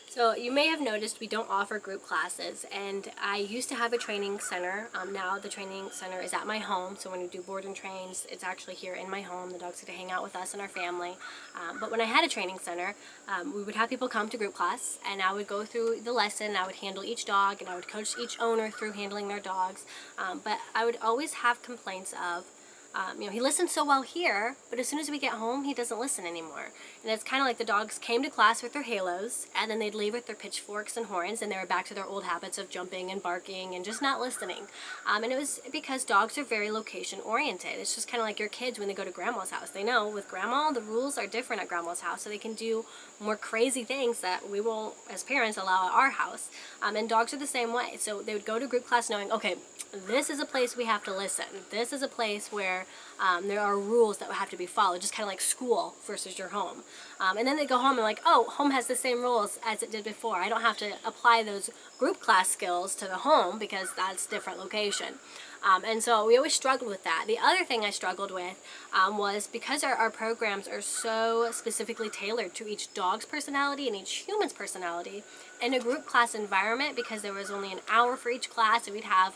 So you may have noticed we don't offer group classes, and I used to have a training center. Now the training center is at my home, so when we do board and trains, it's actually here in my home. The dogs get to hang out with us and our family. But when I had a training center, we would have people come to group class, and I would go through the lesson. I would handle each dog, and I would coach each owner through handling their dogs. But I would always have complaints of, he listens so well here, but as soon as we get home, he doesn't listen anymore. And it's kind of like the dogs came to class with their halos, and then they'd leave with their pitchforks and horns, and they were back to their old habits of jumping and barking and just not listening. And it was because dogs are very location oriented. It's just kind of like your kids when they go to grandma's house. They know with grandma, the rules are different at grandma's house, so they can do more crazy things that we will, as parents, allow at our house. And dogs are the same way. So they would go to group class knowing, okay, this is a place we have to listen. This is a place where there are rules that have to be followed, just kind of like school versus your home. And then they go home and like, oh, home has the same rules as it did before. I don't have to apply those group class skills to the home because that's different location. And so we always struggled with that. The other thing I struggled with was because our programs are so specifically tailored to each dog's personality and each human's personality, in a group class environment, because there was only an hour for each class and we'd have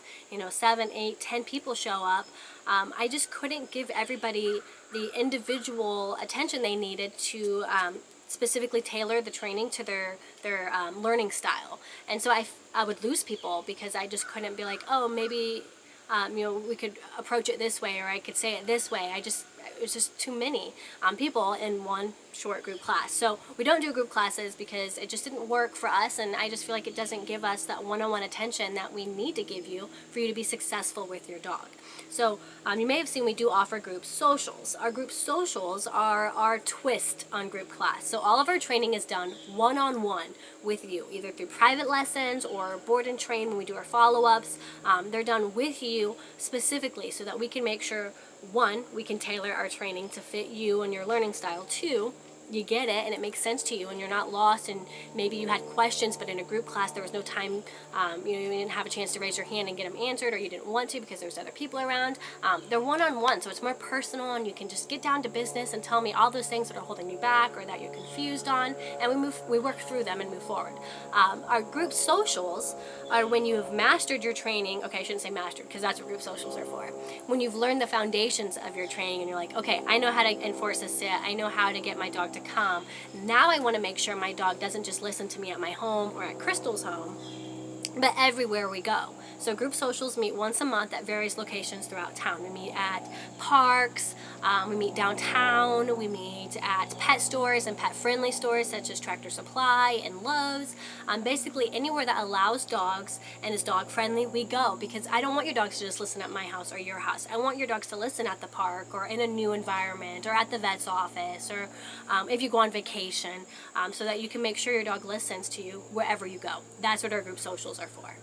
7, 8, 10 people show up, I just couldn't give everybody the individual attention they needed to specifically tailor the training to their learning style. And so I would lose people because I just couldn't be like, oh, maybe we could approach it this way, or I could say it this way. It was just too many people in one short group class. So we don't do group classes because it just didn't work for us, and I just feel like it doesn't give us that one-on-one attention that we need to give you for you to be successful with your dog. So you may have seen we do offer group socials. Our group socials are our twist on group class. So all of our training is done one-on-one with you, either through private lessons or board and train when we do our follow-ups. They're done with you specifically so that we can make sure, one, we can tailor our training to fit you and your learning style. Two, you get it and it makes sense to you and you're not lost, and maybe you had questions but in a group class there was no time, you didn't have a chance to raise your hand and get them answered, or you didn't want to because there's other people around. They're one-on-one, so it's more personal and you can just get down to business and tell me all those things that are holding you back or that you're confused on, and we work through them and move forward. Our group socials are when you have mastered your training. Okay, I shouldn't say mastered because that's what group socials are for. When you've learned the foundations of your training and you're like, okay, I know how to enforce a sit, I know how to get my dog to come. Now I want to make sure my dog doesn't just listen to me at my home or at Krystal's home, but everywhere we go. So group socials meet once a month at various locations throughout town. We meet at parks, we meet downtown, we meet at pet stores and pet-friendly stores such as Tractor Supply and Lowe's. Basically anywhere that allows dogs and is dog-friendly, we go, because I don't want your dogs to just listen at my house or your house. I want your dogs to listen at the park or in a new environment or at the vet's office, or if you go on vacation, so that you can make sure your dog listens to you wherever you go. That's what our group socials are for.